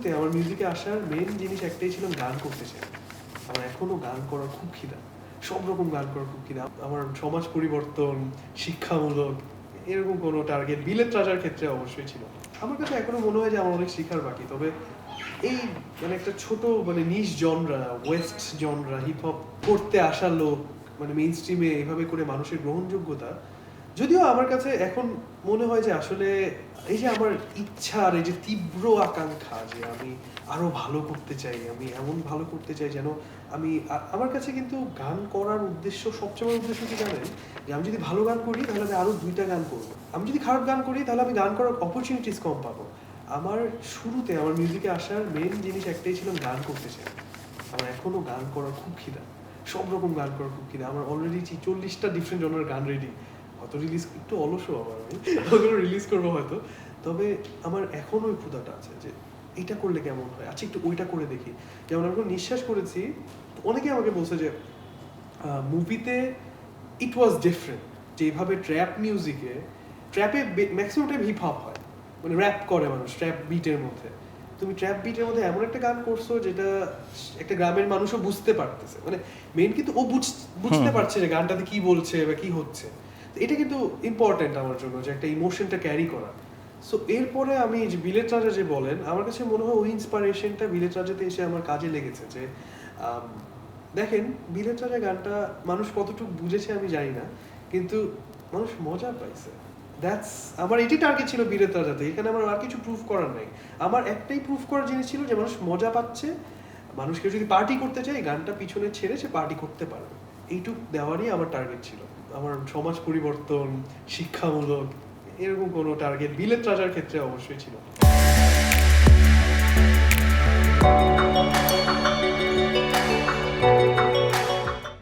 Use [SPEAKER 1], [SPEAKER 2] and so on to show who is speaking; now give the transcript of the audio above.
[SPEAKER 1] শুরুতে আমার মিউজিকে আসার মেন জিনিস একটাই ছিল গান করতে চাই। আমার এখনো গান করার খুব খিদা, সব রকম গান করার খুব খিদা। আমার সমাজ পরিবর্তন, শিক্ষামূলক এরকম কোনো টার্গেট বিলেত রাজার ক্ষেত্রে অবশ্যই ছিল। আমার কাছে এখনো মনে হয় যে আমার অনেক শেখার বাকি। তবে এই মানে একটা ছোট মানে niche genre, west genre, hip hop করতে আসা লোক মানে মেইন স্ট্রিমে এভাবে করে মানুষের গ্রহণযোগ্যতা, যদিও আমার কাছে এখন মনে হয় যে আসলে এই যে আমার ইচ্ছা আর এই যে তীব্র আকাঙ্ক্ষা যে আমি আরো ভালো করতে চাই, আমি এমন ভালো করতে চাই যেন আমি আমার কাছে কিন্তু গান করার উদ্দেশ্য, সবচেয়ে বড় উদ্দেশ্য কি জানেন, যে আমি যদি ভালো গান করি তাহলে আমি আরো 2টা গান করবো, আমি যদি খারাপ গান করি তাহলে আমি গান করার অপরচুনিটিস কম পাবো। আমার শুরুতে আমার মিউজিকে আসার মেন জিনিস একটাই ছিল গান করতে চাই। আমার এখনো গান করার খুব খিদা, সব রকম গান করার খুব খিদা। আমার অলরেডি 40টা ডিফারেন্ট জনের গান রেডি, হয়তো রিলিজ একটু অলসও আবার আমি ওগুলো রিলিজ করবো হয়তো। তবে আমার এখনো ওই ক্ষুধাটা আছে যে এটা করলে কেমন হয়, আচ্ছা একটু ওইটা করে দেখি। যেমন আমি নিঃশ্বাস করেছি, অনেকে আমাকে বলছে যে মুভিতে ইট ওয়াজ ডিফারেন্ট, যেভাবে ট্র্যাপ মিউজিকে, ট্র্যাপে ম্যাক্সিমাম টাইম হিপ হপ হয়, মানে র্যাপ করে মানুষ ট্র্যাপ বিটের মধ্যে। তুমি ট্র্যাপ বিটের মধ্যে এমন একটা গান করছো যেটা একটা গ্রামের মানুষও বুঝতে পারতেছে, মানে মেইন কিন্তু ও বুঝতে পারছে যে গানটাতে কি বলছে বা কি হচ্ছে। এটা কিন্তু ইম্পর্টেন্ট আমার জন্য, যে একটা ইমোশনটা ক্যারি করা। সো এরপরে আমি যে বিলেত রাজা যে বলেন, আমার কাছে মনে হয় ওই ইন্সপিরেশনটা বিলেত রাজাতে এসে আমার কাজে লেগেছে। যে দেখেন বিলেত রাজা গানটা মানুষ কতটুকু বুঝেছে আমি জানি না, কিন্তু মানুষ মজা পাইছে। দ্যাটস আমার এটি টার্গেট ছিল বিলেত রাজাতে। এখানে আমার আর কিছু প্রুফ করার নাই। আমার একটাই প্রুফ করার জিনিস ছিল যে মানুষ মজা পাচ্ছে, মানুষকে যদি পার্টি করতে চায় গানটা পিছনে ছেড়ে সে পার্টি করতে পারবে, এইটুক দেওয়ারই আমার টার্গেট ছিল। আমার সমাজ পরিবর্তন, শিক্ষামূলক এরকম কোনো টার্গেট বিলেত রাজার ক্ষেত্রে অবশ্যই ছিল।